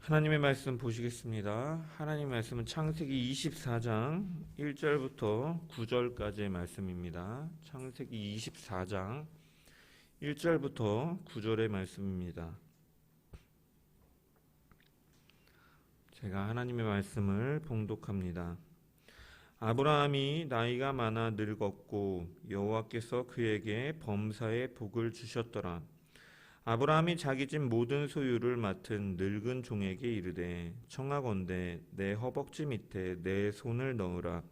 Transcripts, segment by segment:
하나님의 말씀 보시겠습니다. 하나님의 말씀은 창세기 24장 1절부터 9절까지의 말씀입니다. 창세기 24장 1절부터 9절의 말씀입니다. 제가 하나님의 말씀을 봉독합니다. 아브라함이 나이가 많아 늙었고 여호와께서 그에게 범사의 복을 주셨더라. 아브라함이 자기 집 모든 소유를 맡은 늙은 종에게 이르되 청하건대 내 허벅지 밑에 내 손을 넣으라.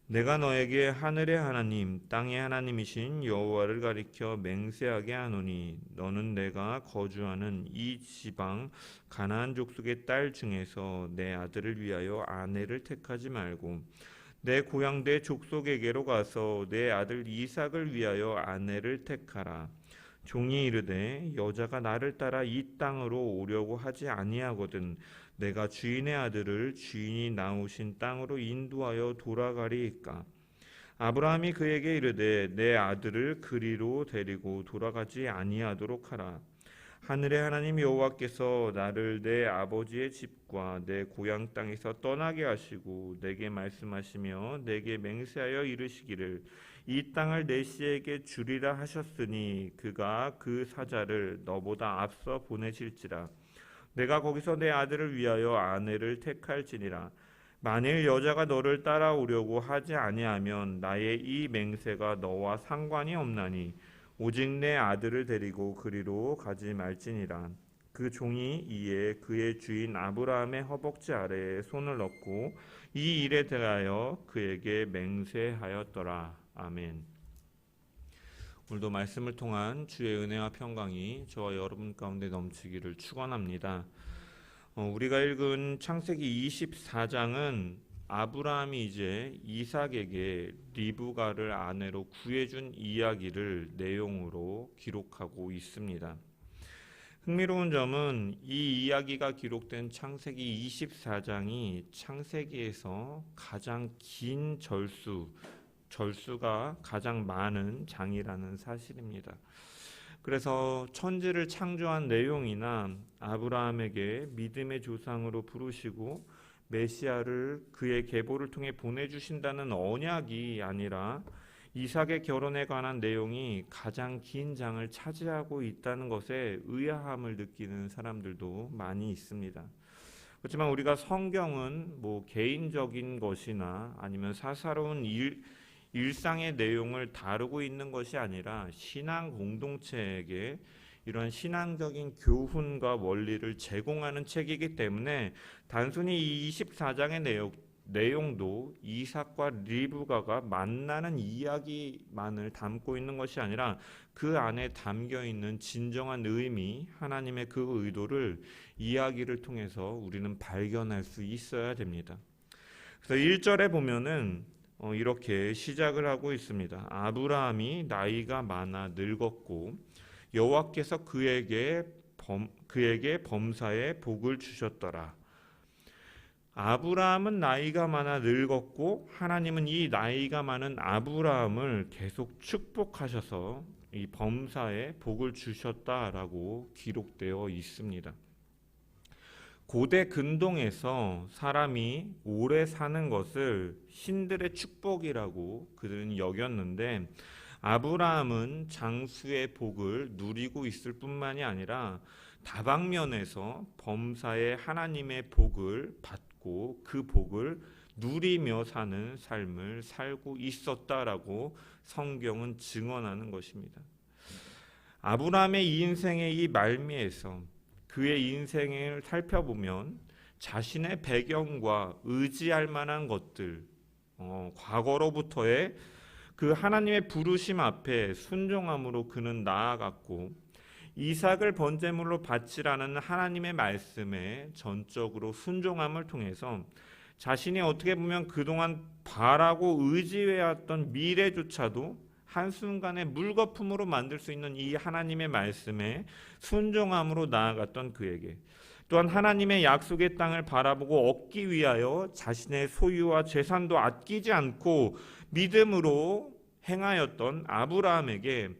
내가 너에게 하늘의 하나님 땅의 하나님이신 여호와를 가리켜 맹세하게 하노니 너는 내가 거주하는 이 지방 가나안 족속의 딸 중에서 내 아들을 위하여 아내를 택하지 말고 내 고향 내 족속에게로 가서 내 아들 이삭을 위하여 아내를 택하라. 종이 이르되 여자가 나를 따라 이 땅으로 오려고 하지 아니하거든 내가 주인의 아들을 주인이 나오신 땅으로 인도하여 돌아가리이까. 아브라함이 그에게 이르되 내 아들을 그리로 데리고 돌아가지 아니하도록 하라. 하늘의 하나님 여호와께서 나를 내 아버지의 집과 내 고향 땅에서 떠나게 하시고 내게 말씀하시며 내게 맹세하여 이르시기를 이 땅을 내 씨에게 주리라 하셨으니 그가 그 사자를 너보다 앞서 보내실지라. 내가 거기서 내 아들을 위하여 아내를 택할지니라. 만일 여자가 너를 따라오려고 하지 아니하면 나의 이 맹세가 너와 상관이 없나니 오직 내 아들을 데리고 그리로 가지 말지니라. 그 종이 이에 그의 주인 아브라함의 허벅지 아래에 손을 넣고 이 일에 대하여 그에게 맹세하였더라. 아멘. 오늘도 말씀을 통한 주의 은혜와 평강이 저와 여러분 가운데 넘치기를 축원합니다. 우리가 읽은 창세기 24장은 아브라함이 이제 이삭에게 리브가를 아내로 구해준 이야기를 내용으로 기록하고 있습니다. 흥미로운 점은 이 이야기가 기록된 창세기 24장이 창세기에서 가장 긴 절수가 가장 많은 장이라는 사실입니다. 그래서 천지를 창조한 내용이나 아브라함에게 믿음의 조상으로 부르시고 메시아를 그의 계보를 통해 보내주신다는 언약이 아니라 이삭의 결혼에 관한 내용이 가장 긴 장을 차지하고 있다는 것에 의아함을 느끼는 사람들도 많이 있습니다. 그렇지만 우리가 성경은 개인적인 것이나 아니면 사사로운 일상의 내용을 다루고 있는 것이 아니라 신앙 공동체에게 이런 신앙적인 교훈과 원리를 제공하는 책이기 때문에 단순히 이 24장의 내용도 이삭과 리브가가 만나는 이야기만을 담고 있는 것이 아니라 그 안에 담겨 있는 진정한 의미, 하나님의 그 의도를 이야기를 통해서 우리는 발견할 수 있어야 됩니다. 그래서 1절에 보면은 이렇게 시작을 하고 있습니다. 아브라함이 나이가 많아 늙었고 여호와께서 그에게 범사의 복을 주셨더라. 아브라함은 나이가 많아 늙었고 하나님은 이 나이가 많은 아브라함을 계속 축복하셔서 이 범사의 복을 주셨다라고 기록되어 있습니다. 고대 근동에서 사람이 오래 사는 것을 신들의 축복이라고 그들은 여겼는데 아브라함은 장수의 복을 누리고 있을 뿐만이 아니라 다방면에서 범사의 하나님의 복을 받고 그 복을 누리며 사는 삶을 살고 있었다라고 성경은 증언하는 것입니다. 아브라함의 인생의 이 말미에서 그의 인생을 살펴보면 자신의 배경과 의지할 만한 것들, 과거로부터의 그 하나님의 부르심 앞에 순종함으로 그는 나아갔고 이삭을 번제물로 바치라는 하나님의 말씀에 전적으로 순종함을 통해서 자신이 어떻게 보면 그동안 바라고 의지해왔던 미래조차도 한순간에 물거품으로 만들 수 있는 이 하나님의 말씀에 순종함으로 나아갔던 그에게 또한 하나님의 약속의 땅을 바라보고 얻기 위하여 자신의 소유와 재산도 아끼지 않고 믿음으로 행하였던 아브라함에게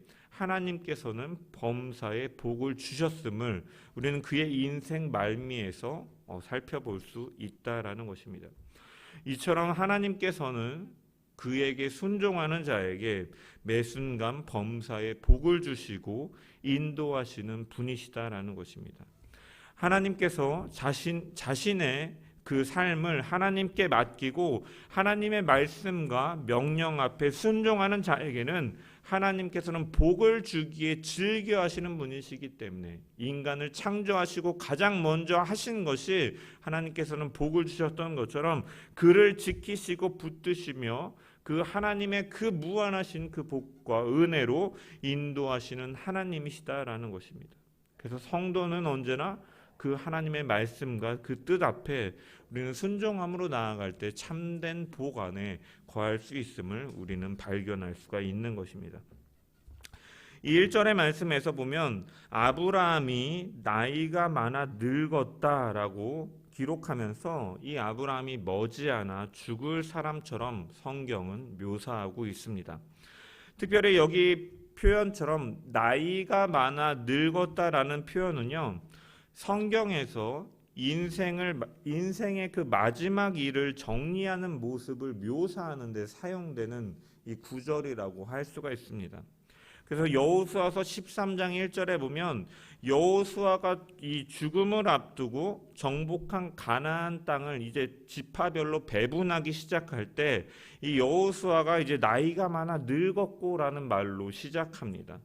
하나님께서는 범사에 복을 주셨음을 우리는 그의 인생 말미에서 살펴볼 수 있다라는 것입니다. 이처럼 하나님께서는 그에게 순종하는 자에게 매 순간 범사에 복을 주시고 인도하시는 분이시다라는 것입니다. 하나님께서 자신의 그 삶을 하나님께 맡기고 하나님의 말씀과 명령 앞에 순종하는 자에게는 하나님께서는 복을 주기에 즐겨하시는 분이시기 때문에 인간을 창조하시고 가장 먼저 하신 것이 하나님께서는 복을 주셨던 것처럼 그를 지키시고 붙드시며 그 하나님의 그 무한하신 그 복과 은혜로 인도하시는 하나님이시다라는 것입니다. 그래서 성도는 언제나 그 하나님의 말씀과 그 뜻 앞에 우리는 순종함으로 나아갈 때 참된 복 안에 거할 수 있음을 우리는 발견할 수가 있는 것입니다. 이 1절의 말씀에서 보면 아브라함이 나이가 많아 늙었다라고 기록하면서 이 아브라함이 머지않아 죽을 사람처럼 성경은 묘사하고 있습니다. 특별히 여기 표현처럼 나이가 많아 늙었다라는 표현은요, 성경에서 인생의 그 마지막 일을 정리하는 모습을 묘사하는 데 사용되는 이 구절이라고 할 수가 있습니다. 그래서 여호수아서 13장 1절에 보면 여호수아가 이 죽음을 앞두고 정복한 가나안 땅을 이제 지파별로 배분하기 시작할 때 이 여호수아가 이제 나이가 많아 늙었고라는 말로 시작합니다.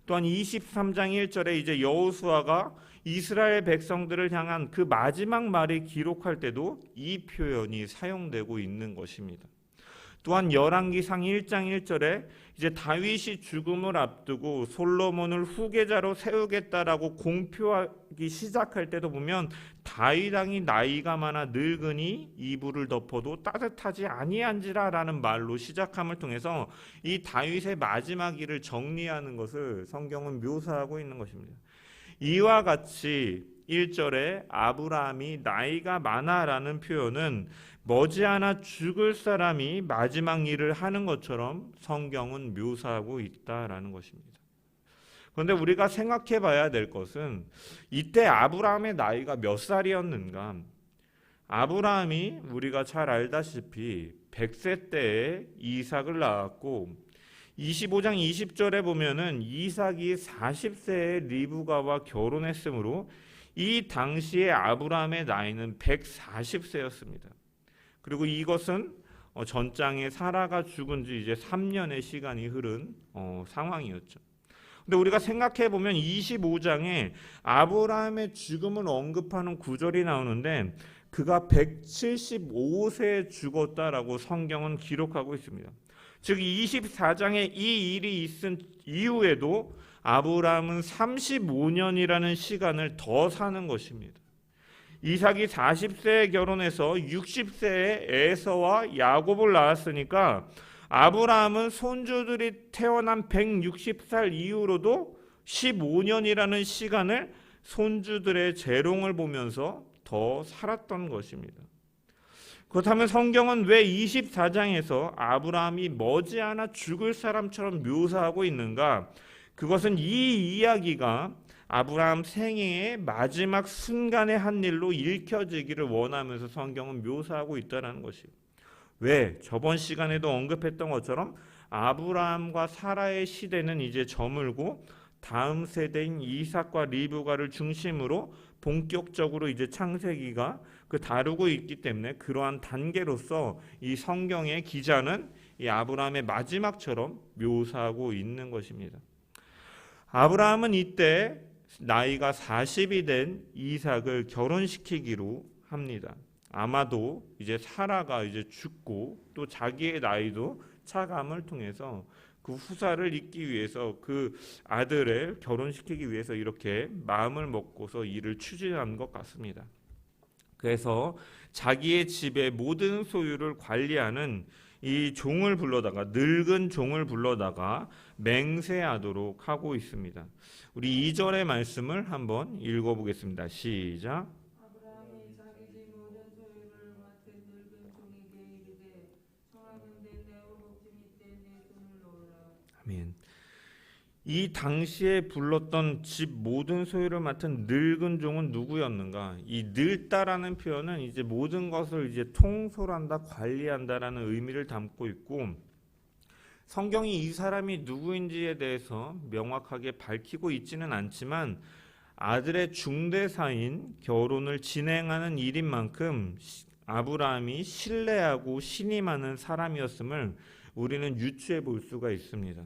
또한 23장 1절에 이제 여호수아가 이스라엘 백성들을 향한 그 마지막 말을 기록할 때도 이 표현이 사용되고 있는 것입니다. 또한 열왕기상 1장 1절에 이제 다윗이 죽음을 앞두고 솔로몬을 후계자로 세우겠다라고 공표하기 시작할 때도 보면 다윗 왕이 나이가 많아 늙으니 이불을 덮어도 따뜻하지 아니한지라라는 말로 시작함을 통해서 이 다윗의 마지막 일을 정리하는 것을 성경은 묘사하고 있는 것입니다. 이와 같이 1절에 아브라함이 나이가 많아라는 표현은 머지않아 죽을 사람이 마지막 일을 하는 것처럼 성경은 묘사하고 있다라는 것입니다. 그런데 우리가 생각해 봐야 될 것은 이때 아브라함의 나이가 몇 살이었는가? 아브라함이 우리가 잘 알다시피 100세 때에 이삭을 낳았고 25장 20절에 보면은 이삭이 40세에 리브가와 결혼했으므로 이 당시에 아브라함의 나이는 140세였습니다. 그리고 이것은 전장에 사라가 죽은 지 이제 3년의 시간이 흐른 상황이었죠. 근데 우리가 생각해 보면 25장에 아브라함의 죽음을 언급하는 구절이 나오는데 그가 175세에 죽었다라고 성경은 기록하고 있습니다. 즉 24장에 이 일이 있은 이후에도 아브라함은 35년이라는 시간을 더 사는 것입니다. 이삭이 40세에 결혼해서 60세에 에서와 야곱을 낳았으니까 아브라함은 손주들이 태어난 160살 이후로도 15년이라는 시간을 손주들의 재롱을 보면서 더 살았던 것입니다. 그렇다면 성경은 왜 24장에서 아브라함이 머지않아 죽을 사람처럼 묘사하고 있는가? 그것은 이 이야기가 아브라함 생애의 마지막 순간에 한 일로 읽혀지기를 원하면서 성경은 묘사하고 있다는 것이에요. 왜? 저번 시간에도 언급했던 것처럼 아브라함과 사라의 시대는 이제 저물고 다음 세대인 이삭과 리브가를 중심으로 본격적으로 이제 창세기가 다루고 있기 때문에 그러한 단계로서 이 성경의 기자는 이 아브라함의 마지막처럼 묘사하고 있는 것입니다. 아브라함은 이때 나이가 40이 된 이삭을 결혼시키기로 합니다. 아마도 이제 사라가 이제 죽고 또 자기의 나이도 차감을 통해서 그 후사를 잇기 위해서 그 아들을 결혼시키기 위해서 이렇게 마음을 먹고서 일을 추진한 것 같습니다. 그래서 자기의 집의 모든 소유를 관리하는 이 종을 불러다가 늙은 종을 불러다가 맹세하도록 하고 있습니다. 우리 2절의 말씀을 한번 읽어보겠습니다. 시작. 아브라함이 자기 집 모든 소유를 맡은 늙은 종에게 이르되 청하건대 내 허벅지 밑에 내 손을 넣으라. 아멘. 이 당시에 불렀던 집 모든 소유를 맡은 늙은 종은 누구였는가? 이 늙다라는 표현은 이제 모든 것을 이제 통솔한다, 관리한다라는 의미를 담고 있고, 성경이 이 사람이 누구인지에 대해서 명확하게 밝히고 있지는 않지만 아들의 중대사인 결혼을 진행하는 일인 만큼 아브라함이 신뢰하고 신임하는 사람이었음을 우리는 유추해 볼 수가 있습니다.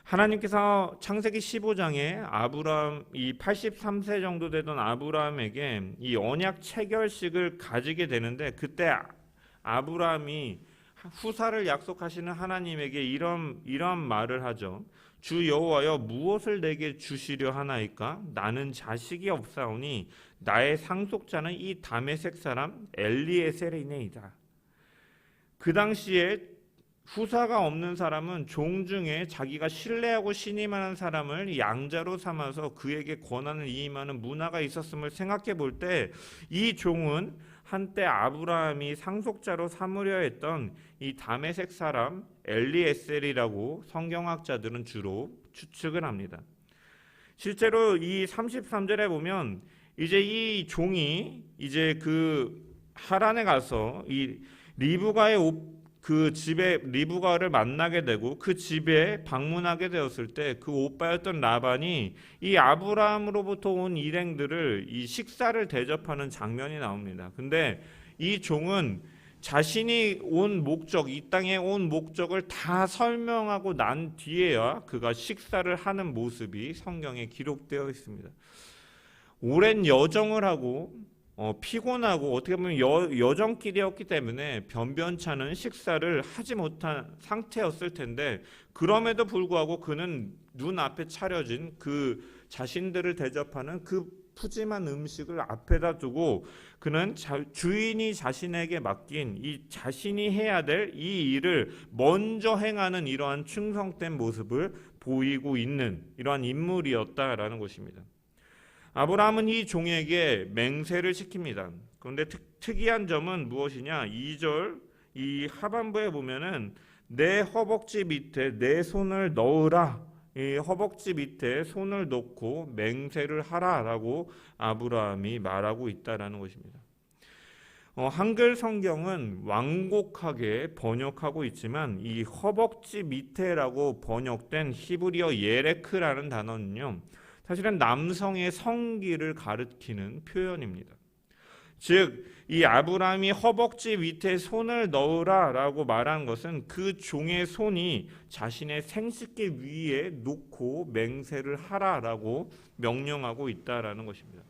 하나님께서 창세기 15장에 아브라함, 이 83세 정도 되던 아브라함에게 이 언약 체결식을 가지게 되는데, 그때 아브라함이 후사를 약속하시는 하나님에게 이런 말을 하죠. 주 여호와여, 무엇을 내게 주시려 하나이까? 나는 자식이 없사오니 나의 상속자는 이 다메섹 사람 엘리에셀이니이다. 그 당시에 후사가 없는 사람은 종 중에 자기가 신뢰하고 신임하는 사람을 양자로 삼아서 그에게 권한을 이임하는 문화가 있었음을 생각해 볼 때, 이 종은 한때 아브라함이 상속자로 삼으려 했던 이 다메섹 사람 엘리에셀이라고 성경학자들은 주로 추측을 합니다. 실제로 이 33절에 보면 이제 이 종이 이제 그 하란에 가서 이 그 집에 리브가를 만나게 되고 그 집에 방문하게 되었을 때 그 오빠였던 라반이 이 아브라함으로부터 온 일행들을 이 식사를 대접하는 장면이 나옵니다. 근데 이 종은 자신이 온 목적, 이 땅에 온 목적을 다 설명하고 난 뒤에야 그가 식사를 하는 모습이 성경에 기록되어 있습니다. 오랜 여정을 하고 피곤하고 어떻게 보면 여정길이었기 때문에 변변찮은 식사를 하지 못한 상태였을 텐데, 그럼에도 불구하고 그는 눈앞에 차려진 그 자신들을 대접하는 그 푸짐한 음식을 앞에다 두고 그는 주인이 자신에게 맡긴 이 자신이 해야 될 이 일을 먼저 행하는 이러한 충성된 모습을 보이고 있는 이러한 인물이었다라는 것입니다. 아브라함은 이 종에게 맹세를 시킵니다. 그런데 특이한 점은 무엇이냐? 2절 이 하반부에 보면은 내 허벅지 밑에 내 손을 넣으라. 이 허벅지 밑에 손을 놓고 맹세를 하라라고 아브라함이 말하고 있다라는 것입니다. 한글 성경은 완곡하게 번역하고 있지만 이 허벅지 밑에라고 번역된 히브리어 예레크라는 단어는요, 사실은 남성의 성기를 가리키는 표현입니다. 즉, 이 아브라함이 허벅지 밑에 손을 넣으라라고 말한 것은 그 종의 손이 자신의 생식기 위에 놓고 맹세를 하라라고 명령하고 있다라는 것입니다.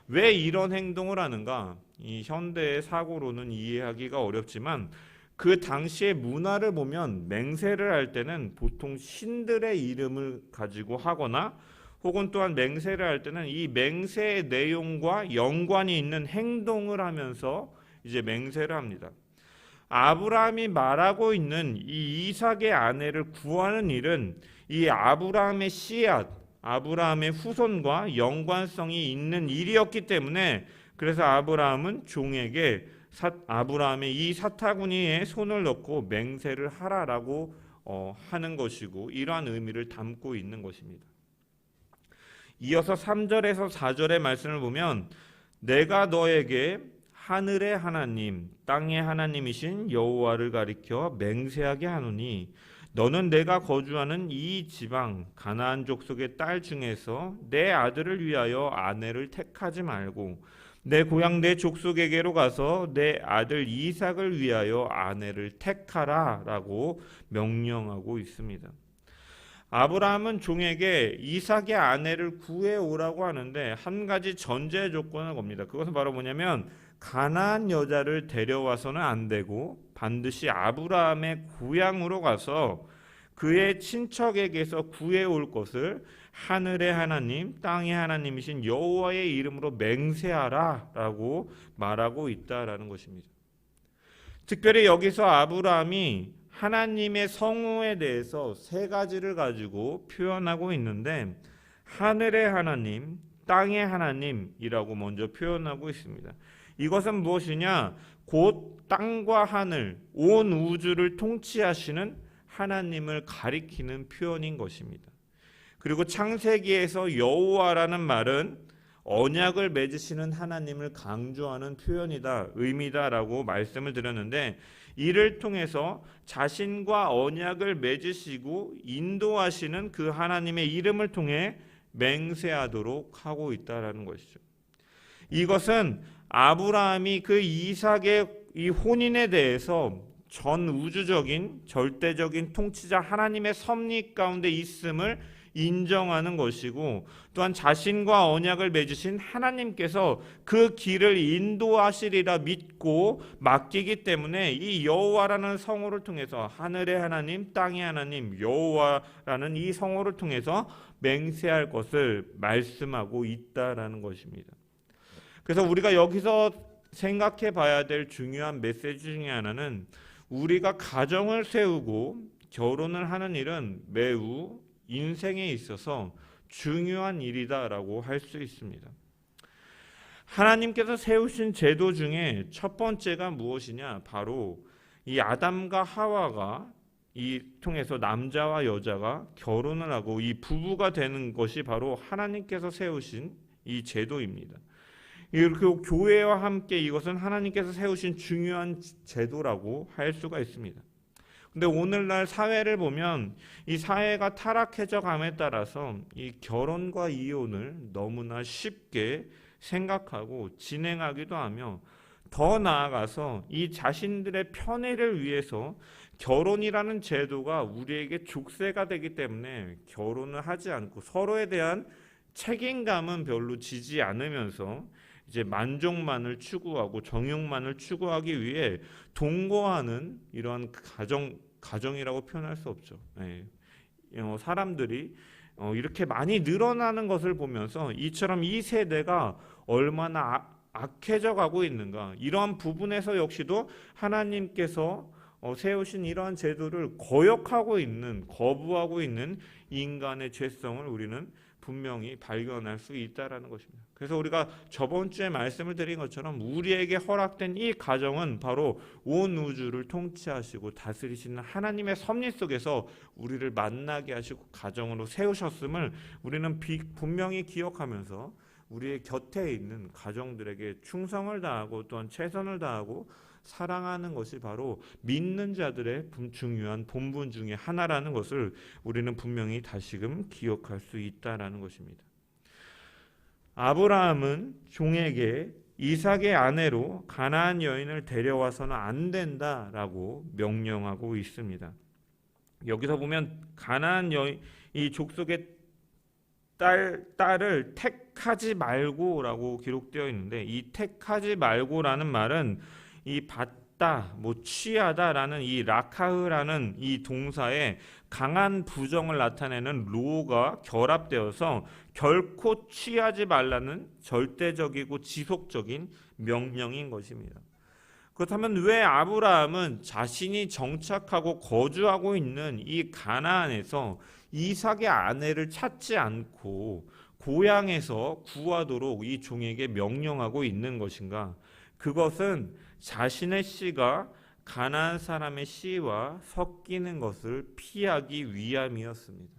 왜 이런 행동을 하는가? 이 현대의 사고로는 이해하기가 어렵지만 그 당시의 문화를 보면 맹세를 할 때는 보통 신들의 이름을 가지고 하거나 혹은 또한 맹세를 할 때는 이 맹세의 내용과 연관이 있는 행동을 하면서 이제 맹세를 합니다. 아브라함이 말하고 있는 이 이삭의 아내를 구하는 일은 이 아브라함의 씨앗, 아브라함의 후손과 연관성이 있는 일이었기 때문에, 그래서 아브라함은 종에게 아브라함의 이 사타구니에 손을 넣고 맹세를 하라라고 하는 것이고, 이러한 의미를 담고 있는 것입니다. 이어서 3절에서 4절의 말씀을 보면 내가 너에게 하늘의 하나님 땅의 하나님이신 여호와를 가리켜 맹세하게 하노니 너는 내가 거주하는 이 지방 가나안 족속의 딸 중에서 내 아들을 위하여 아내를 택하지 말고 내 고향 내 족속에게로 가서 내 아들 이삭을 위하여 아내를 택하라라고 명령하고 있습니다. 아브라함은 종에게 이삭의 아내를 구해오라고 하는데 한 가지 전제 조건을 겁니다. 그것은 바로 뭐냐면 가나안 여자를 데려와서는 안 되고 반드시 아브라함의 고향으로 가서 그의 친척에게서 구해올 것을 하늘의 하나님, 땅의 하나님이신 여호와의 이름으로 맹세하라라고 말하고 있다라는 것입니다. 특별히 여기서 아브라함이 하나님의 성호에 대해서 세 가지를 가지고 표현하고 있는데 하늘의 하나님, 땅의 하나님이라고 먼저 표현하고 있습니다. 이것은 무엇이냐? 곧 땅과 하늘, 온 우주를 통치하시는 하나님을 가리키는 표현인 것입니다. 그리고 창세기에서 여호와라는 말은 언약을 맺으시는 하나님을 강조하는 표현이다, 의미다라고 말씀을 드렸는데, 이를 통해서 자신과 언약을 맺으시고 인도하시는 그 하나님의 이름을 통해 맹세하도록 하고 있다라는 것이죠. 이것은 아브라함이 그 이삭의 이 혼인에 대해서 전 우주적인 절대적인 통치자 하나님의 섭리 가운데 있음을 인정하는 것이고, 또한 자신과 언약을 맺으신 하나님께서 그 길을 인도하시리라 믿고 맡기기 때문에 이 여호와라는 성호를 통해서 하늘의 하나님, 땅의 하나님 여호와라는 이 성호를 통해서 맹세할 것을 말씀하고 있다라는 것입니다. 그래서 우리가 여기서 생각해 봐야 될 중요한 메시지 중에 하나는, 우리가 가정을 세우고 결혼을 하는 일은 매우 인생에 있어서 중요한 일이다라고 할 수 있습니다. 하나님께서 세우신 제도 중에 첫 번째가 무엇이냐? 바로 이 아담과 하와가 이 통해서 남자와 여자가 결혼을 하고 이 부부가 되는 것이 바로 하나님께서 세우신 이 제도입니다. 이렇게 교회와 함께 이것은 하나님께서 세우신 중요한 제도라고 할 수가 있습니다. 근데 오늘날 사회를 보면 이 사회가 타락해져 감에 따라서 이 결혼과 이혼을 너무나 쉽게 생각하고 진행하기도 하며, 더 나아가서 이 자신들의 편의를 위해서 결혼이라는 제도가 우리에게 족쇄가 되기 때문에 결혼을 하지 않고 서로에 대한 책임감은 별로 지지 않으면서 이제 만족만을 추구하고 정욕만을 추구하기 위해 동거하는 이러한 가정이라고 표현할 수 없죠. 사람들이 이렇게 많이 늘어나는 것을 보면서 이처럼 이 세대가 얼마나 악해져 가고 있는가, 이러한 부분에서 역시도 하나님께서 세우신 이러한 제도를 거역하고 있는, 거부하고 있는 인간의 죄성을 우리는 분명히 발견할 수 있다라는 것입니다. 그래서 우리가 저번 주에 말씀을 드린 것처럼 우리에게 허락된 이 가정은 바로 온 우주를 통치하시고 다스리시는 하나님의 섭리 속에서 우리를 만나게 하시고 가정으로 세우셨음을 우리는 분명히 기억하면서 우리의 곁에 있는 가정들에게 충성을 다하고 또한 최선을 다하고 사랑하는 것이 바로 믿는 자들의 중요한 본분 중에 하나라는 것을 우리는 분명히 다시금 기억할 수 있다라는 것입니다. 아브라함은 종에게 이삭의 아내로 가나안 여인을 데려와서는 안 된다라고 명령하고 있습니다. 여기서 보면 가나안 여인, 이 족속의 딸을 택하지 말고라고 기록되어 있는데, 이 택하지 말고라는 말은 이 받다, 취하다라는 이 라카흐라는 이 동사에 강한 부정을 나타내는 로가 결합되어서 결코 취하지 말라는 절대적이고 지속적인 명령인 것입니다. 그렇다면 왜 아브라함은 자신이 정착하고 거주하고 있는 이 가나안에서 이삭의 아내를 찾지 않고 고향에서 구하도록 이 종에게 명령하고 있는 것인가? 그것은 자신의 씨가 가나안 사람의 씨와 섞이는 것을 피하기 위함이었습니다.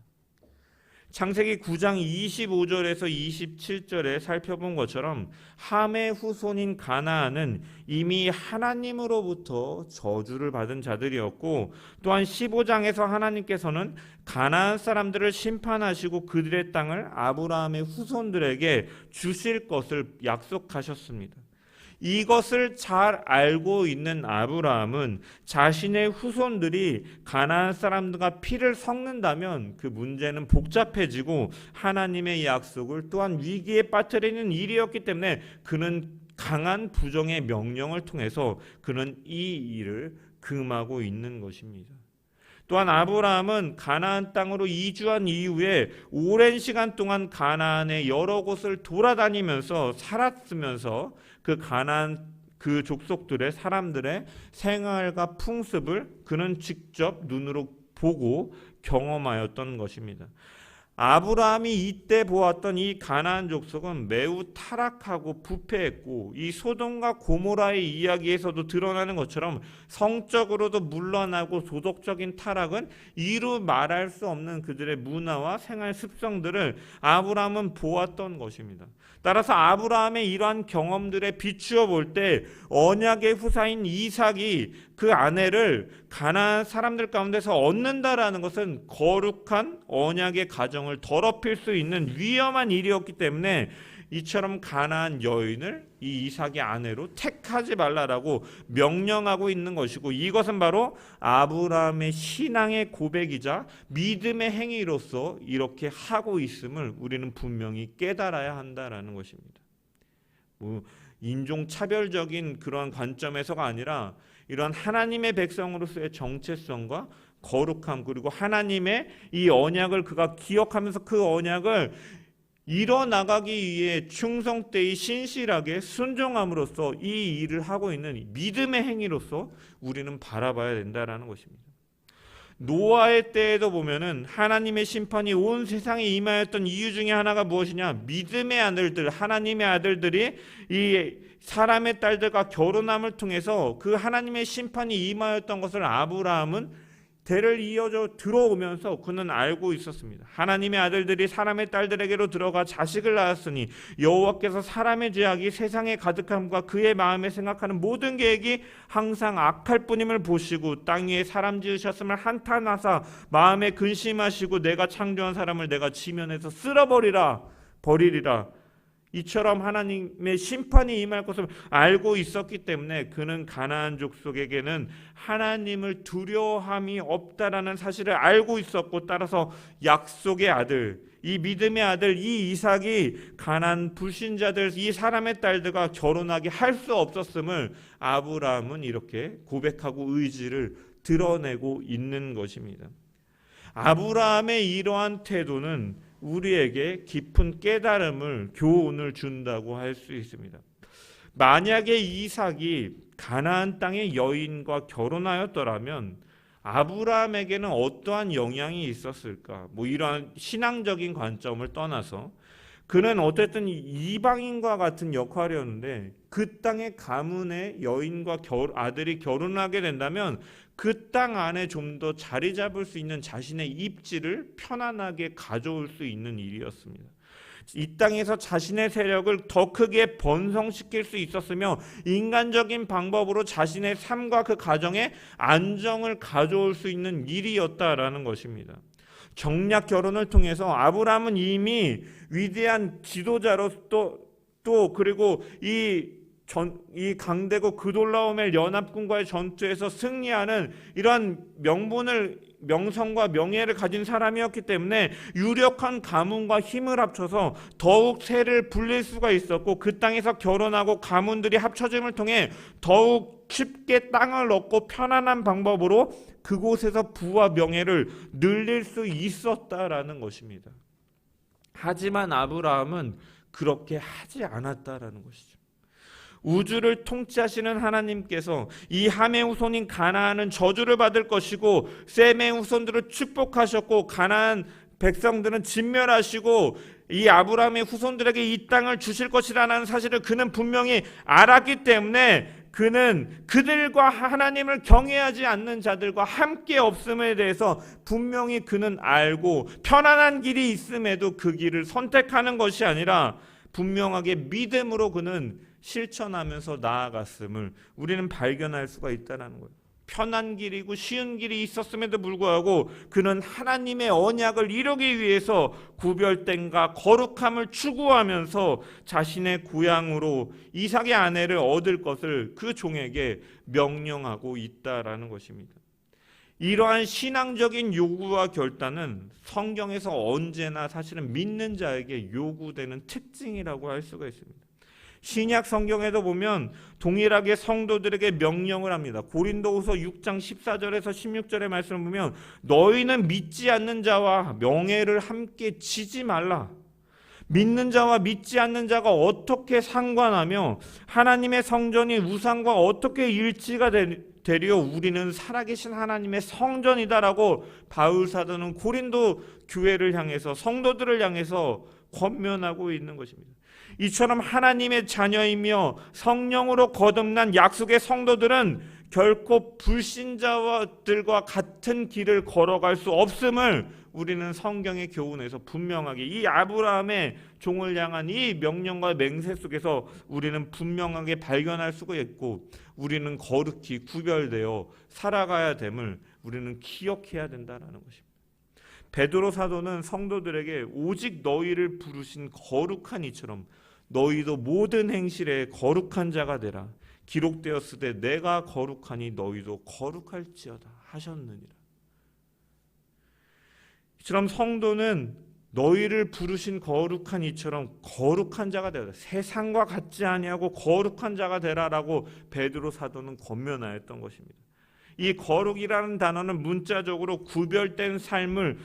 창세기 9장 25절에서 27절에 살펴본 것처럼 함의 후손인 가나안은 이미 하나님으로부터 저주를 받은 자들이었고, 또한 15장에서 하나님께서는 가나안 사람들을 심판하시고 그들의 땅을 아브라함의 후손들에게 주실 것을 약속하셨습니다. 이것을 잘 알고 있는 아브라함은 자신의 후손들이 가나안 사람들과 피를 섞는다면 그 문제는 복잡해지고 하나님의 약속을 또한 위기에 빠뜨리는 일이었기 때문에 그는 강한 부정의 명령을 통해서 그는 이 일을 금하고 있는 것입니다. 또한 아브라함은 가나안 땅으로 이주한 이후에 오랜 시간 동안 가나안의 여러 곳을 돌아다니면서 살았으면서 그 가나안 그 족속들의 사람들의 생활과 풍습을 그는 직접 눈으로 보고 경험하였던 것입니다. 아브라함이 이때 보았던 이 가나안 족속은 매우 타락하고 부패했고, 이 소돔과 고모라의 이야기에서도 드러나는 것처럼 성적으로도 물러나고 도덕적인 타락은 이루 말할 수 없는 그들의 문화와 생활 습성들을 아브라함은 보았던 것입니다. 따라서 아브라함의 이러한 경험들에 비추어 볼 때 언약의 후사인 이삭이 그 아내를 가나안 사람들 가운데서 얻는다라는 것은 거룩한 언약의 가정을 더럽힐 수 있는 위험한 일이었기 때문에 이처럼 가나안 여인을 이 이삭의 아내로 택하지 말라라고 명령하고 있는 것이고, 이것은 바로 아브라함의 신앙의 고백이자 믿음의 행위로서 이렇게 하고 있음을 우리는 분명히 깨달아야 한다라는 것입니다. 인종차별적인 그러한 관점에서가 아니라 이러한 하나님의 백성으로서의 정체성과 거룩함, 그리고 하나님의 이 언약을 그가 기억하면서 그 언약을 이뤄나가기 위해 충성되이 신실하게 순종함으로써 이 일을 하고 있는 믿음의 행위로서 우리는 바라봐야 된다라는 것입니다. 노아의 때에도 보면은 하나님의 심판이 온 세상에 임하였던 이유 중에 하나가 무엇이냐? 믿음의 아들들, 하나님의 아들들이 이 사람의 딸들과 결혼함을 통해서 그 하나님의 심판이 임하였던 것을 아브라함은 대를 이어져 들어오면서 그는 알고 있었습니다. 하나님의 아들들이 사람의 딸들에게로 들어가 자식을 낳았으니 여호와께서 사람의 죄악이 세상에 가득함과 그의 마음에 생각하는 모든 계획이 항상 악할 뿐임을 보시고 땅 위에 사람 지으셨음을 한탄하사 마음에 근심하시고 내가 창조한 사람을 내가 지면에서 쓸어버리리라. 이처럼 하나님의 심판이 임할 것을 알고 있었기 때문에 그는 가나안 족속에게는 하나님을 두려워함이 없다라는 사실을 알고 있었고, 따라서 약속의 아들, 이 믿음의 아들 이 이삭이 가나안 불신자들 이 사람의 딸들과 결혼하게 할 수 없었음을 아브라함은 이렇게 고백하고 의지를 드러내고 있는 것입니다. 아브라함의 이러한 태도는 우리에게 깊은 깨달음을, 교훈을 준다고 할 수 있습니다. 만약에 이삭이 가나안 땅의 여인과 결혼하였더라면 아브라함에게는 어떠한 영향이 있었을까? 이러한 신앙적인 관점을 떠나서 그는 어쨌든 이방인과 같은 역할이었는데, 그 땅의 가문의 여인과 아들이 결혼하게 된다면 그 땅 안에 좀 더 자리 잡을 수 있는 자신의 입지를 편안하게 가져올 수 있는 일이었습니다. 이 땅에서 자신의 세력을 더 크게 번성시킬 수 있었으며 인간적인 방법으로 자신의 삶과 그 가정에 안정을 가져올 수 있는 일이었다라는 것입니다. 정략 결혼을 통해서 아브라함은 이미 위대한 지도자로 또 그리고 이 강대국 그돌라오멜 연합군과의 전투에서 승리하는 이러한 명성과 명예를 가진 사람이었기 때문에 유력한 가문과 힘을 합쳐서 더욱 세를 불릴 수가 있었고, 그 땅에서 결혼하고 가문들이 합쳐짐을 통해 더욱 쉽게 땅을 얻고 편안한 방법으로 그곳에서 부와 명예를 늘릴 수 있었다라는 것입니다. 하지만 아브라함은 그렇게 하지 않았다라는 것이죠. 우주를 통치하시는 하나님께서 이 함의 후손인 가나안은 저주를 받을 것이고 셈의 후손들을 축복하셨고 가나안 백성들은 진멸하시고 이 아브라함의 후손들에게 이 땅을 주실 것이라는 사실을 그는 분명히 알았기 때문에 그는 그들과 하나님을 경외하지 않는 자들과 함께 없음에 대해서 분명히 그는 알고 편안한 길이 있음에도 그 길을 선택하는 것이 아니라 분명하게 믿음으로 그는 실천하면서 나아갔음을 우리는 발견할 수가 있다는 거예요. 편한 길이고 쉬운 길이 있었음에도 불구하고 그는 하나님의 언약을 이루기 위해서 구별됨과 거룩함을 추구하면서 자신의 고향으로 이삭의 아내를 얻을 것을 그 종에게 명령하고 있다라는 것입니다. 이러한 신앙적인 요구와 결단은 성경에서 언제나 사실은 믿는 자에게 요구되는 특징이라고 할 수가 있습니다. 신약 성경에도 보면 동일하게 성도들에게 명령을 합니다. 고린도후서 6장 14절에서 16절의 말씀을 보면 너희는 믿지 않는 자와 명예를 함께 지지 말라. 믿는 자와 믿지 않는 자가 어떻게 상관하며 하나님의 성전이 우상과 어떻게 일치가 되려 우리는 살아계신 하나님의 성전이다라고 바울 사도는 고린도 교회를 향해서 성도들을 향해서 권면하고 있는 것입니다. 이처럼 하나님의 자녀이며 성령으로 거듭난 약속의 성도들은 결코 불신자들과 같은 길을 걸어갈 수 없음을 우리는 성경의 교훈에서 분명하게, 이 아브라함의 종을 향한 이 명령과 맹세 속에서 우리는 분명하게 발견할 수가 있고, 우리는 거룩히 구별되어 살아가야 됨을 우리는 기억해야 된다는 것입니다. 베드로 사도는 성도들에게 오직 너희를 부르신 거룩한 이처럼 너희도 모든 행실에 거룩한 자가 되라. 기록되었으되 내가 거룩하니 너희도 거룩할지어다 하셨느니라. 이처럼 성도는 너희를 부르신 거룩한 이처럼 거룩한 자가 되라. 세상과 같지 아니하고 거룩한 자가 되라라고 베드로 사도는 권면하였던 것입니다. 이 거룩이라는 단어는 문자적으로 구별된 삶을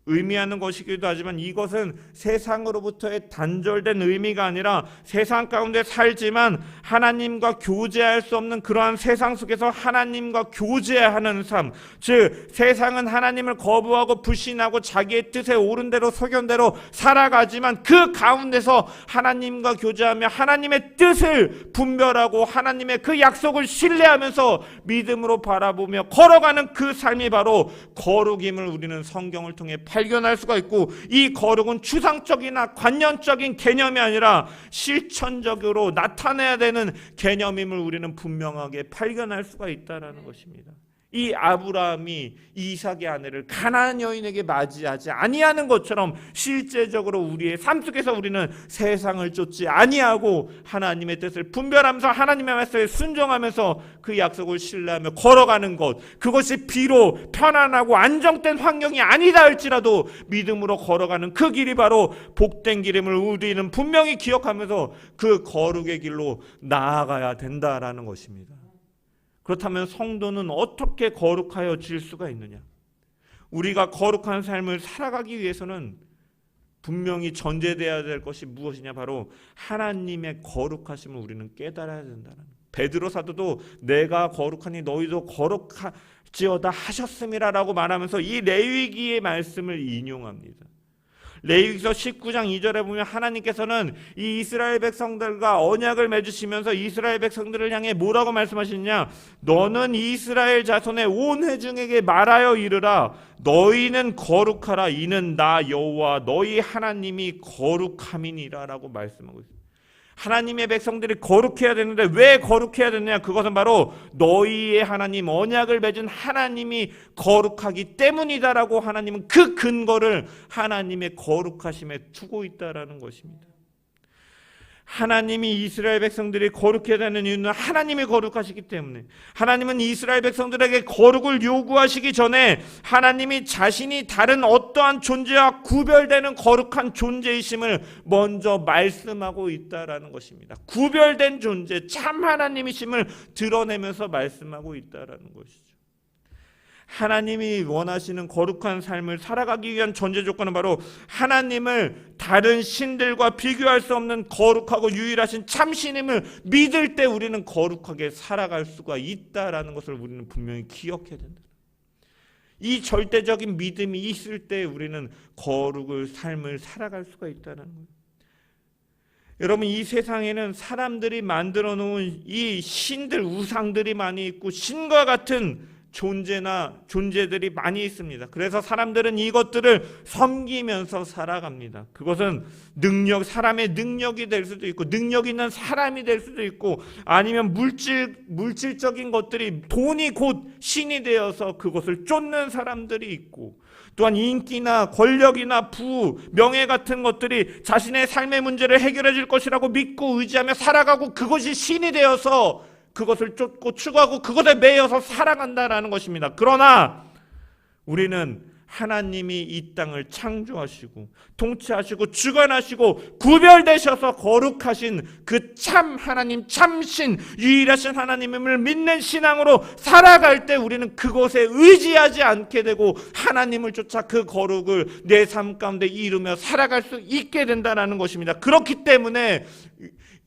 의미하는 것이기도 하지만, 이것은 세상으로부터의 단절된 의미가 아니라 세상 가운데 살지만 하나님과 교제할 수 없는 그러한 세상 속에서 하나님과 교제하는 삶, 즉 세상은 하나님을 거부하고 불신하고 자기의 뜻에 옳은 대로 소견대로 살아가지만 그 가운데서 하나님과 교제하며 하나님의 뜻을 분별하고 하나님의 그 약속을 신뢰하면서 믿음으로 바라보며 걸어가는 그 삶이 바로 거룩임을 우리는 성경을 통해 발견할 수가 있고, 이 거룩은 추상적이나 관념적인 개념이 아니라 실천적으로 나타내야 되는 개념임을 우리는 분명하게 발견할 수가 있다는 것입니다. 이 아브라함이 이삭의 아내를 가나안 여인에게 맞이하지 아니하는 것처럼 실제적으로 우리의 삶 속에서 우리는 세상을 쫓지 아니하고 하나님의 뜻을 분별하면서 하나님의 말씀에 순종하면서 그 약속을 신뢰하며 걸어가는 것, 그것이 비록 편안하고 안정된 환경이 아니다 할지라도 믿음으로 걸어가는 그 길이 바로 복된 길임을 우리는 분명히 기억하면서 그 거룩의 길로 나아가야 된다라는 것입니다. 그렇다면 성도는 어떻게 거룩하여질 수가 있느냐? 우리가 거룩한 삶을 살아가기 위해서는 분명히 전제되어야 될 것이 무엇이냐? 바로 하나님의 거룩하심을 우리는 깨달아야 된다는. 베드로 사도도 내가 거룩하니 너희도 거룩할지어다 하셨음이라라고 말하면서 이 레위기의 말씀을 인용합니다. 레위기서 19장 2절에 보면 하나님께서는 이 이스라엘 백성들과 언약을 맺으시면서 이스라엘 백성들을 향해 뭐라고 말씀하시느냐? 너는 이스라엘 자손의 온 회중에게 말하여 이르라. 너희는 거룩하라. 이는 나 여호와 너희 하나님이 거룩함이니라 라고 말씀하고 있습니다. 하나님의 백성들이 거룩해야 되는데 왜 거룩해야 되느냐? 그것은 바로 너희의 하나님, 언약을 맺은 하나님이 거룩하기 때문이다라고 하나님은 그 근거를 하나님의 거룩하심에 두고 있다라는 것입니다. 하나님이 이스라엘 백성들이 거룩해야 되는 이유는 하나님이 거룩하시기 때문에, 하나님은 이스라엘 백성들에게 거룩을 요구하시기 전에 하나님이 자신이 다른 어떠한 존재와 구별되는 거룩한 존재이심을 먼저 말씀하고 있다라는 것입니다. 구별된 존재, 참 하나님이심을 드러내면서 말씀하고 있다라는 것이죠. 하나님이 원하시는 거룩한 삶을 살아가기 위한 전제 조건은 바로 하나님을 다른 신들과 비교할 수 없는 거룩하고 유일하신 참신임을 믿을 때 우리는 거룩하게 살아갈 수가 있다라는 것을 우리는 분명히 기억해야 된다. 이 절대적인 믿음이 있을 때 우리는 거룩을 삶을 살아갈 수가 있다는 거예요. 여러분, 이 세상에는 사람들이 만들어 놓은 이 신들, 우상들이 많이 있고 신과 같은 존재들이 많이 있습니다. 그래서 사람들은 이것들을 섬기면서 살아갑니다. 그것은 사람의 능력이 될 수도 있고, 능력 있는 사람이 될 수도 있고, 아니면 물질적인 것들이, 돈이 곧 신이 되어서 그것을 쫓는 사람들이 있고, 또한 인기나 권력이나 부, 명예 같은 것들이 자신의 삶의 문제를 해결해 줄 것이라고 믿고 의지하며 살아가고 그것이 신이 되어서 그것을 쫓고 추구하고 그것에 매여서 살아간다라는 것입니다. 그러나 우리는 하나님이 이 땅을 창조하시고 통치하시고 주관하시고 구별되셔서 거룩하신 그 참 하나님, 참신, 유일하신 하나님을 믿는 신앙으로 살아갈 때 우리는 그것에 의지하지 않게 되고 하나님을 쫓아 그 거룩을 내 삶 가운데 이루며 살아갈 수 있게 된다는 것입니다. 그렇기 때문에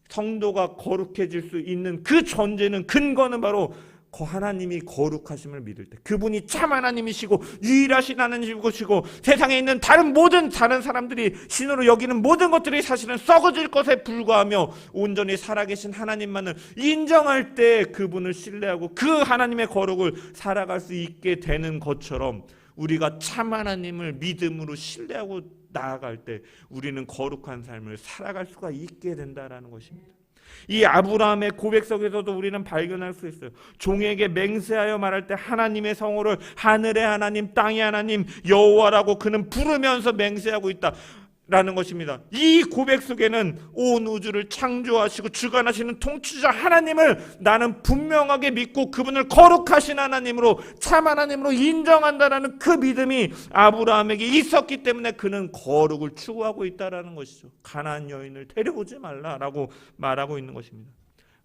성도가 거룩해질 수 있는 그 전제는, 근거는 바로 하나님이 거룩하심을 믿을 때, 그분이 참 하나님이시고 유일하신 하나님이시고 세상에 있는 다른 사람들이 신으로 여기는 모든 것들이 사실은 썩어질 것에 불과하며 온전히 살아계신 하나님만을 인정할 때 그분을 신뢰하고 그 하나님의 거룩을 살아갈 수 있게 되는 것처럼, 우리가 참 하나님을 믿음으로 신뢰하고 나아갈 때 우리는 거룩한 삶을 살아갈 수가 있게 된다라는 것입니다. 이 아브라함의 고백 속에서도 우리는 발견할 수 있어요. 종에게 맹세하여 말할 때 하나님의 성호를 하늘의 하나님, 땅의 하나님, 여호와라고 그는 부르면서 맹세하고 있다라는 것입니다. 이 고백 속에는 온 우주를 창조하시고 주관하시는 통치자 하나님을 나는 분명하게 믿고 그분을 거룩하신 하나님으로, 참 하나님으로 인정한다라는 그 믿음이 아브라함에게 있었기 때문에 그는 거룩을 추구하고 있다라는 것이죠. 가나안 여인을 데려오지 말라라고 말하고 있는 것입니다.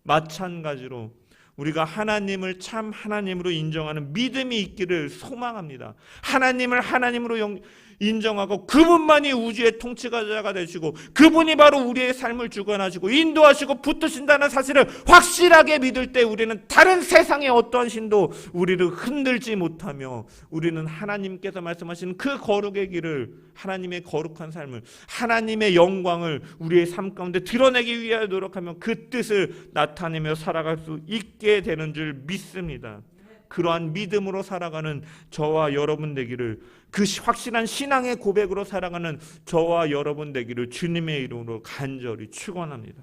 마찬가지로 우리가 하나님을 참 하나님으로 인정하는 믿음이 있기를 소망합니다. 하나님을 하나님으로 인정하고 그분만이 우주의 통치자가 되시고 그분이 바로 우리의 삶을 주관하시고 인도하시고 붙드신다는 사실을 확실하게 믿을 때 우리는 다른 세상의 어떠한 신도 우리를 흔들지 못하며, 우리는 하나님께서 말씀하시는 그 거룩의 길을, 하나님의 거룩한 삶을, 하나님의 영광을 우리의 삶 가운데 드러내기 위하여 노력하며 그 뜻을 나타내며 살아갈 수 있게 되는 줄 믿습니다. 그러한 믿음으로 살아가는 저와 여러분 되기를, 그 확실한 신앙의 고백으로 살아가는 저와 여러분 되기를 주님의 이름으로 간절히 축원합니다.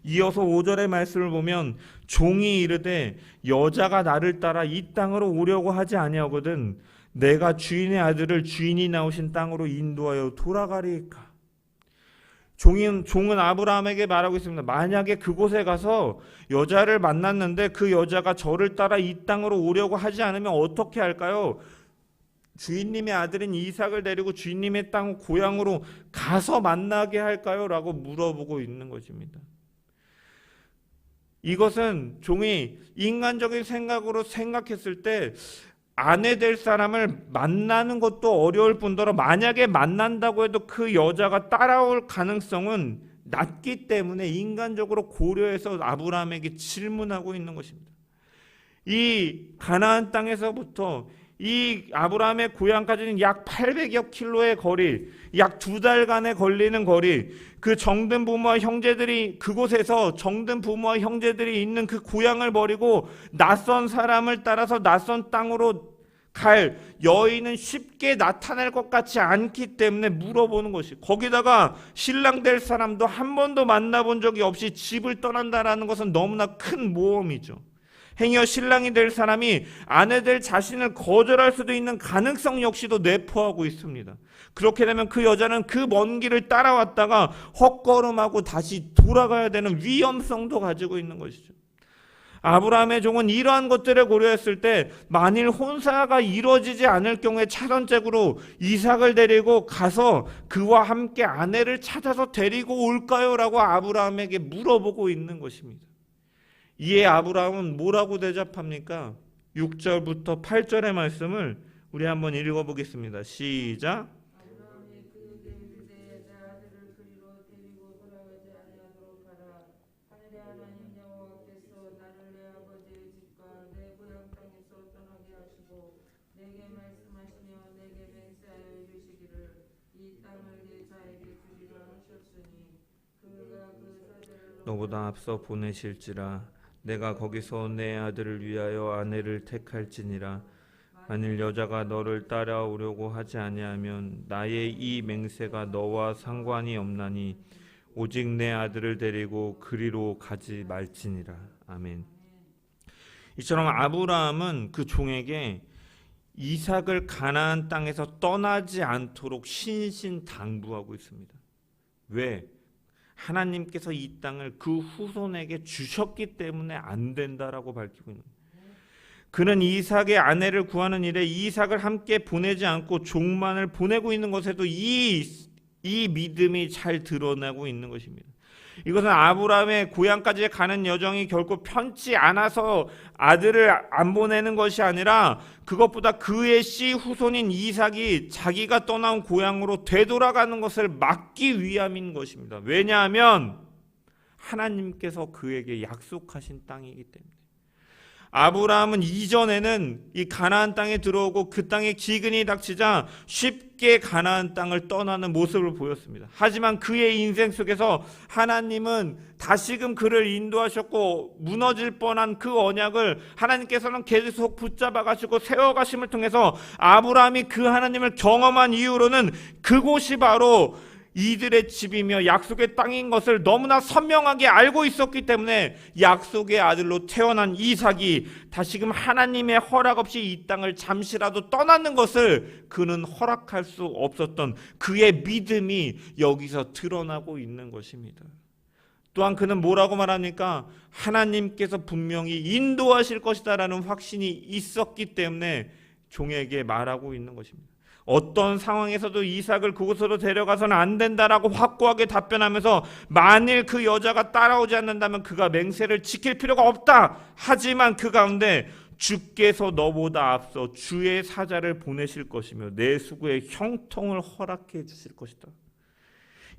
이어서 5절의 말씀을 보면 종이 이르되 여자가 나를 따라 이 땅으로 오려고 하지 아니하거든 내가 주인의 아들을 주인이 나오신 땅으로 인도하여 돌아가리이까. 종은 아브라함에게 말하고 있습니다. 만약에 그곳에 가서 여자를 만났는데 그 여자가 저를 따라 이 땅으로 오려고 하지 않으면 어떻게 할까요? 주인님의 아들인 이삭을 데리고 주인님의 땅 고향으로 가서 만나게 할까요? 라고 물어보고 있는 것입니다. 이것은 종이 인간적인 생각으로 생각했을 때 아내 될 사람을 만나는 것도 어려울 뿐더러 만약에 만난다고 해도 그 여자가 따라올 가능성은 낮기 때문에 인간적으로 고려해서 아브라함에게 질문하고 있는 것입니다. 이 가나안 땅에서부터 이 아브라함의 고향까지는 약 800여 킬로의 거리, 약 2달간에 걸리는 거리, 그 정든 부모와 형제들이 그곳에서 정든 부모와 형제들이 있는 그 고향을 버리고 낯선 사람을 따라서 낯선 땅으로 갈 여인은 쉽게 나타날 것 같지 않기 때문에 물어보는 것이, 거기다가 신랑 될 사람도 한 번도 만나본 적이 없이 집을 떠난다라는 것은 너무나 큰 모험이죠. 행여 신랑이 될 사람이 아내 될 자신을 거절할 수도 있는 가능성 역시도 내포하고 있습니다. 그렇게 되면 그 여자는 그 먼 길을 따라왔다가 헛걸음하고 다시 돌아가야 되는 위험성도 가지고 있는 것이죠. 아브라함의 종은 이러한 것들을 고려했을 때 만일 혼사가 이루어지지 않을 경우에 차선책으로 이삭을 데리고 가서 그와 함께 아내를 찾아서 데리고 올까요? 라고 아브라함에게 물어보고 있는 것입니다. 이에 아브라함은 뭐라고 대답합니까? 6절부터 8절의 말씀을 우리 한번 읽어보겠습니다. 시작. 아브라함이 그에게 이르되 내 아들을 그리로 데리고 돌아가지 아니하도록 하라. 하늘의 하나님 여호와께서 나를 내 아버지의 집과 내 고향 땅에서 떠나게 하시고 내게 말씀하시며 내게 맹세하여 이르시기를 이 땅을 내 자에게 주리라 하셨으니 그가 그 사자를 너보다 앞서 보내실지라 내가 거기서 내 아들을 위하여 아내를 택할지니라. 만일 여자가 너를 따라오려고 하지 아니하면 나의 이 맹세가 너와 상관이 없나니 오직 내 아들을 데리고 그리로 가지 말지니라. 아멘. 이처럼 아브라함은 그 종에게 이삭을 가나안 땅에서 떠나지 않도록 신신당부하고 있습니다. 왜? 하나님께서 이 땅을 그 후손에게 주셨기 때문에 안 된다라고 밝히고 있는 거예요. 그는 이삭의 아내를 구하는 일에 이삭을 함께 보내지 않고 종만을 보내고 있는 것에도 이 믿음이 잘 드러나고 있는 것입니다. 이것은 아브라함의 고향까지 가는 여정이 결코 편치 않아서 아들을 안 보내는 것이 아니라 그것보다 그의 씨 후손인 이삭이 자기가 떠나온 고향으로 되돌아가는 것을 막기 위함인 것입니다. 왜냐하면 하나님께서 그에게 약속하신 땅이기 때문에. 아브라함은 이전에는 이 가나안 땅에 들어오고 그 땅에 기근이 닥치자 쉽게 가나안 땅을 떠나는 모습을 보였습니다. 하지만 그의 인생 속에서 하나님은 다시금 그를 인도하셨고 무너질 뻔한 그 언약을 하나님께서는 계속 붙잡아 가시고 세워 가심을 통해서 아브라함이 그 하나님을 경험한 이후로는 그곳이 바로 이들의 집이며 약속의 땅인 것을 너무나 선명하게 알고 있었기 때문에 약속의 아들로 태어난 이삭이 다시금 하나님의 허락 없이 이 땅을 잠시라도 떠나는 것을 그는 허락할 수 없었던 그의 믿음이 여기서 드러나고 있는 것입니다. 또한 그는 뭐라고 말합니까? 하나님께서 분명히 인도하실 것이다라는 확신이 있었기 때문에 종에게 말하고 있는 것입니다. 어떤 상황에서도 이삭을 그곳으로 데려가서는 안 된다라고 확고하게 답변하면서 만일 그 여자가 따라오지 않는다면 그가 맹세를 지킬 필요가 없다. 하지만 그 가운데 주께서 너보다 앞서 주의 사자를 보내실 것이며 내 수고의 형통을 허락해 주실 것이다.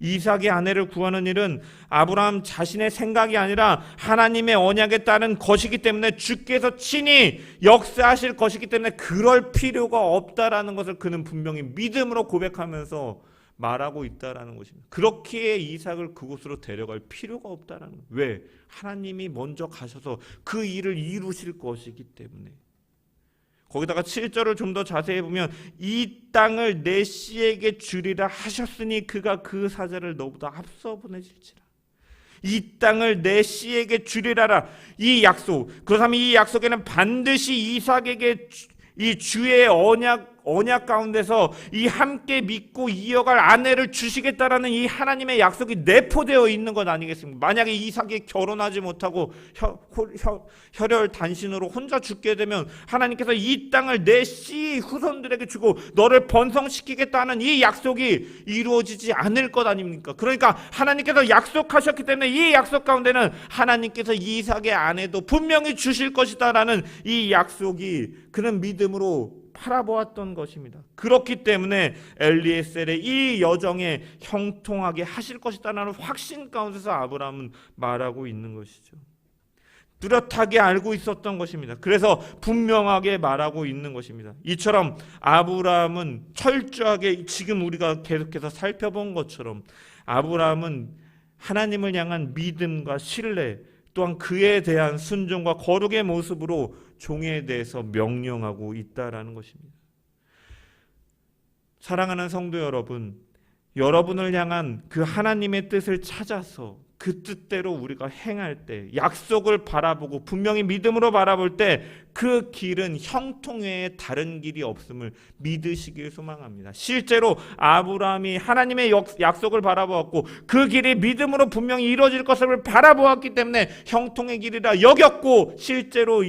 이삭의 아내를 구하는 일은 아브라함 자신의 생각이 아니라 하나님의 언약에 따른 것이기 때문에 주께서 친히 역사하실 것이기 때문에 그럴 필요가 없다라는 것을 그는 분명히 믿음으로 고백하면서 말하고 있다라는 것입니다. 그렇게 이삭을 그곳으로 데려갈 필요가 없다라는 거예요. 왜? 하나님이 먼저 가셔서 그 일을 이루실 것이기 때문에. 거기다가 7절을 좀 더 자세히 보면 이 땅을 내 씨에게 주리라 하셨으니 그가 그 사자를 너보다 앞서 보내실지라. 이 땅을 내 씨에게 주리라라. 이 약속. 그렇다면 이 약속에는 반드시 이삭에게 이 주의 언약 가운데서 이 함께 믿고 이어갈 아내를 주시겠다라는 이 하나님의 약속이 내포되어 있는 것 아니겠습니까? 만약에 이삭이 결혼하지 못하고 혈혈 단신으로 혼자 죽게 되면 하나님께서 이 땅을 내 씨 후손들에게 주고 너를 번성시키겠다는 이 약속이 이루어지지 않을 것 아닙니까? 그러니까 하나님께서 약속하셨기 때문에 이 약속 가운데는 하나님께서 이삭의 아내도 분명히 주실 것이다라는 이 약속이 그는 믿음으로 바라보았던 것입니다. 그렇기 때문에 엘리에셀의 이 여정에 형통하게 하실 것이다라는 확신 가운데서 아브라함은 말하고 있는 것이죠. 뚜렷하게 알고 있었던 것입니다. 그래서 분명하게 말하고 있는 것입니다. 이처럼 아브라함은 철저하게 지금 우리가 계속해서 살펴본 것처럼 아브라함은 하나님을 향한 믿음과 신뢰 또한 그에 대한 순종과 거룩의 모습으로 종에 대해서 명령하고 있다라는 것입니다. 사랑하는 성도 여러분, 여러분을 향한 그 하나님의 뜻을 찾아서 그 뜻대로 우리가 행할 때 약속을 바라보고 분명히 믿음으로 바라볼 때 그 길은 형통 외에 다른 길이 없음을 믿으시길 소망합니다. 실제로 아브라함이 하나님의 약속을 바라보았고 그 길이 믿음으로 분명히 이루어질 것을 바라보았기 때문에 형통의 길이라 여겼고 실제로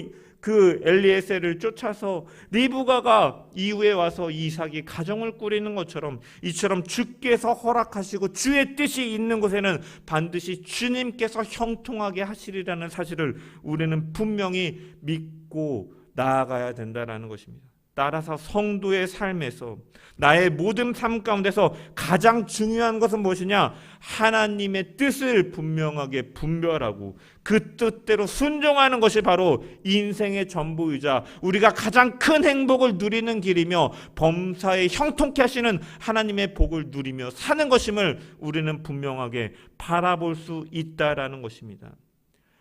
그 엘리에셀을 쫓아서 리브가가 이후에 와서 이삭이 가정을 꾸리는 것처럼 이처럼 주께서 허락하시고 주의 뜻이 있는 곳에는 반드시 주님께서 형통하게 하시리라는 사실을 우리는 분명히 믿고 나아가야 된다는 것입니다. 따라서 성도의 삶에서 나의 모든 삶 가운데서 가장 중요한 것은 무엇이냐? 하나님의 뜻을 분명하게 분별하고 그 뜻대로 순종하는 것이 바로 인생의 전부이자 우리가 가장 큰 행복을 누리는 길이며 범사에 형통케 하시는 하나님의 복을 누리며 사는 것임을 우리는 분명하게 바라볼 수 있다라는 것입니다.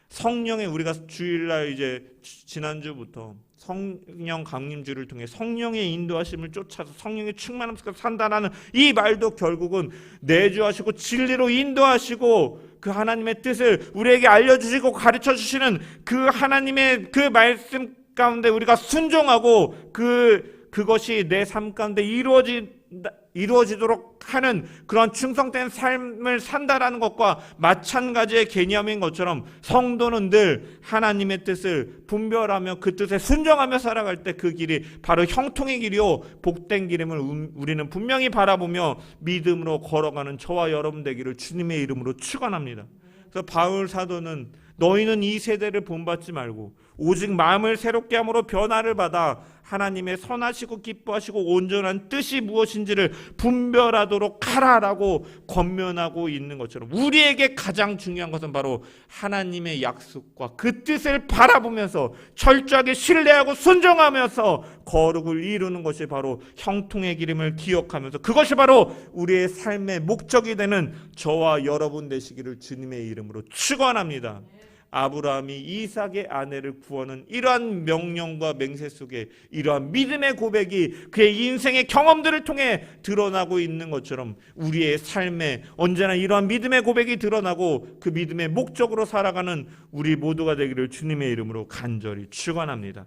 성령의 우리가 주일날 이제 지난주부터 성령 강림주를 통해 성령의 인도하심을 쫓아서 성령의 충만함 속에서 산다라는 이 말도 결국은 내주하시고 진리로 인도하시고 그 하나님의 뜻을 우리에게 알려주시고 가르쳐 주시는 그 하나님의 그 말씀 가운데 우리가 순종하고 그것이 내 삶 가운데 이루어지도록 하는 그런 충성된 삶을 산다라는 것과 마찬가지의 개념인 것처럼 성도는 늘 하나님의 뜻을 분별하며 그 뜻에 순종하며 살아갈 때 그 길이 바로 형통의 길이요 복된 길임을 우리는 분명히 바라보며 믿음으로 걸어가는 저와 여러분 되기를 주님의 이름으로 축원합니다. 그래서 바울 사도는 너희는 이 세대를 본받지 말고 오직 마음을 새롭게 함으로 변화를 받아 하나님의 선하시고 기뻐하시고 온전한 뜻이 무엇인지를 분별하도록 하라라고 권면하고 있는 것처럼 우리에게 가장 중요한 것은 바로 하나님의 약속과 그 뜻을 바라보면서 철저하게 신뢰하고 순종하면서 거룩을 이루는 것이 바로 형통의 기름을 기억하면서 그것이 바로 우리의 삶의 목적이 되는 저와 여러분 되시기를 주님의 이름으로 축원합니다. 아브라함이 이삭의 아내를 구하는 이러한 명령과 맹세 속에 이러한 믿음의 고백이 그의 인생의 경험들을 통해 드러나고 있는 것처럼 우리의 삶에 언제나 이러한 믿음의 고백이 드러나고 그 믿음의 목적으로 살아가는 우리 모두가 되기를 주님의 이름으로 간절히 축원합니다.